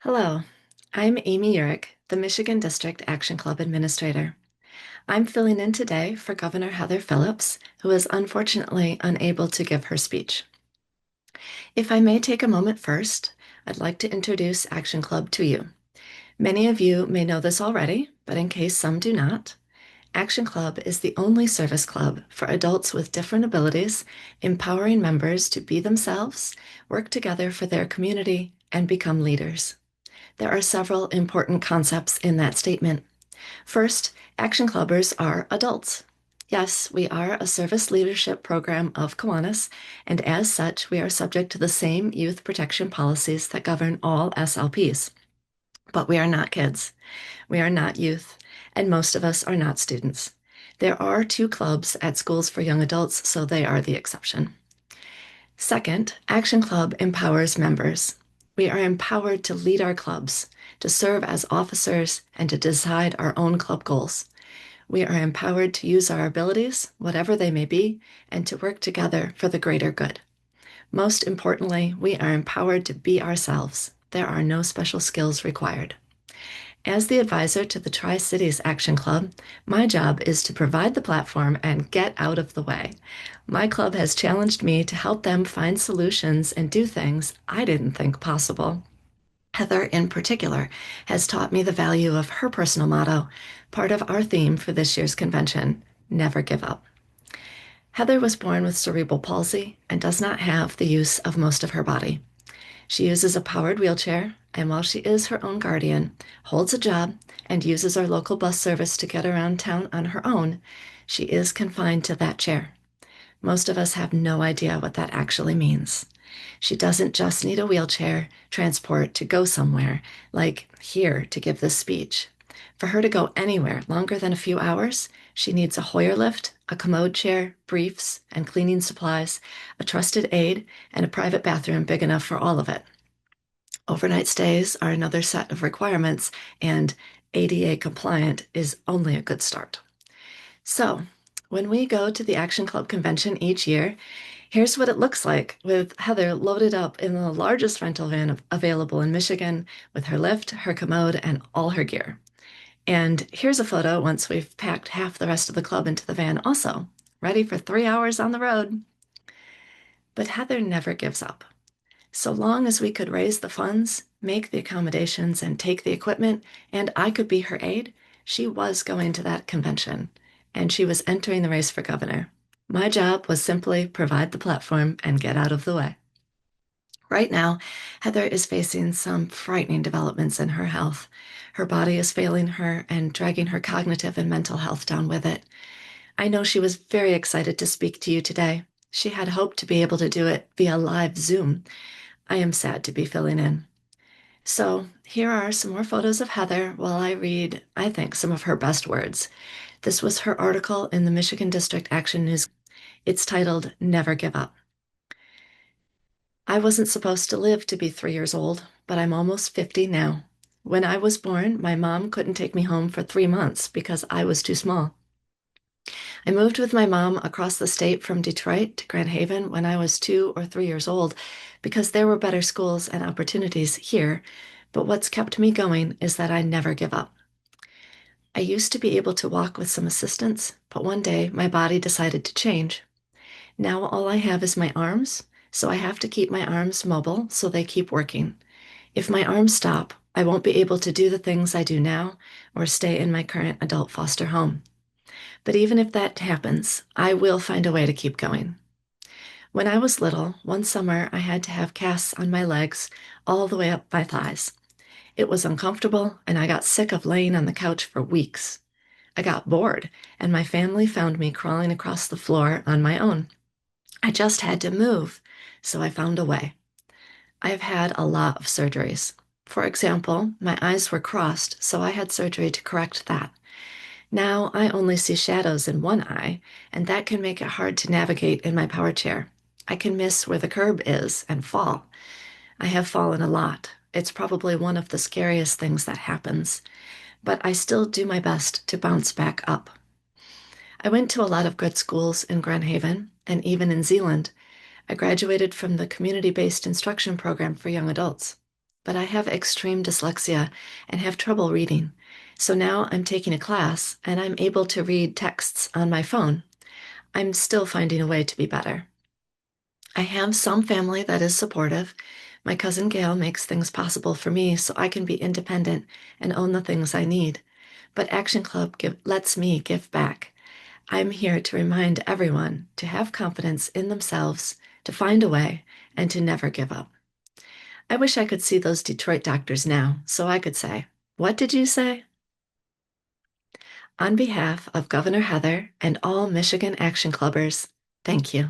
Hello, I'm Amy Urick, the Michigan District Action Club Administrator. I'm filling in today for Governor Heather Phillips, who is unfortunately unable to give her speech. If I may take a moment first, I'd like to introduce Action Club to you. Many of you may know this already, but in case some do not, Action Club is the only service club for adults with different abilities, empowering members to be themselves, work together for their community, and become leaders. There are several important concepts in that statement. First, Action Clubbers are adults. Yes, we are a service leadership program of Kiwanis, and as such, we are subject to the same youth protection policies that govern all SLPs. But we are not kids, we are not youth, and most of us are not students. There are two clubs at schools for young adults, so they are the exception. Second, Action Club empowers members. We are empowered to lead our clubs, to serve as officers, and to decide our own club goals. We are empowered to use our abilities, whatever they may be, and to work together for the greater good. Most importantly, we are empowered to be ourselves. There are no special skills required. As the advisor to the Tri-Cities Action Club, my job is to provide the platform and get out of the way. My club has challenged me to help them find solutions and do things I didn't think possible. Heather, in particular, has taught me the value of her personal motto, part of our theme for this year's convention, never give up. Heather was born with cerebral palsy and does not have the use of most of her body. She uses a powered wheelchair, and while she is her own guardian, holds a job, and uses our local bus service to get around town on her own, she is confined to that chair. Most of us have no idea what that actually means. She doesn't just need a wheelchair transport to go somewhere, like here to give this speech. For her to go anywhere longer than a few hours, she needs a Hoyer lift, a commode chair, briefs, and cleaning supplies, a trusted aide, and a private bathroom big enough for all of it. Overnight stays are another set of requirements, and ADA compliant is only a good start. So, when we go to the Action Club convention each year, here's what it looks like with Heather loaded up in the largest rental van available in Michigan with her lift, her commode, and all her gear. And here's a photo once we've packed half the rest of the club into the van also, ready for 3 hours on the road. But Heather never gives up. So long as we could raise the funds, make the accommodations, and take the equipment, and I could be her aide, she was going to that convention, and she was entering the race for governor. My job was simply provide the platform and get out of the way. Right now, Heather is facing some frightening developments in her health. Her body is failing her and dragging her cognitive and mental health down with it. I know she was very excited to speak to you today. She had hoped to be able to do it via live Zoom. I am sad to be filling in. So here are some more photos of Heather while I read, I think, some of her best words. This was her article in the Michigan District Action News. It's titled, Never Give Up. I wasn't supposed to live to be 3 years old, but I'm almost 50 now. When I was born, my mom couldn't take me home for 3 months because I was too small. I moved with my mom across the state from Detroit to Grand Haven when I was 2 or 3 years old because there were better schools and opportunities here, but what's kept me going is that I never give up. I used to be able to walk with some assistance, but one day my body decided to change. Now all I have is my arms, so I have to keep my arms mobile so they keep working. If my arms stop, I won't be able to do the things I do now or stay in my current adult foster home. But even if that happens, I will find a way to keep going. When I was little, one summer I had to have casts on my legs all the way up my thighs. It was uncomfortable, and I got sick of laying on the couch for weeks. I got bored, and my family found me crawling across the floor on my own. I just had to move, so I found a way. I've had a lot of surgeries. For example, my eyes were crossed, so I had surgery to correct that. Now I only see shadows in one eye, and that can make it hard to navigate in my power chair. I can miss where the curb is and fall. I have fallen a lot. It's probably one of the scariest things that happens, but I still do my best to bounce back up. I went to a lot of good schools in Grand Haven and even in Zeeland. I graduated from the community-based instruction program for young adults. but I have extreme dyslexia and have trouble reading. So now I'm taking a class and I'm able to read texts on my phone. I'm still finding a way to be better. I have some family that is supportive. My cousin Gail makes things possible for me so I can be independent and own the things I need. But Action Club lets me give back. I'm here to remind everyone to have confidence in themselves, to find a way, and to never give up. I wish I could see those Detroit doctors now so I could say, "What did you say?" On behalf of Governor Heather and all Michigan Action Clubbers, thank you.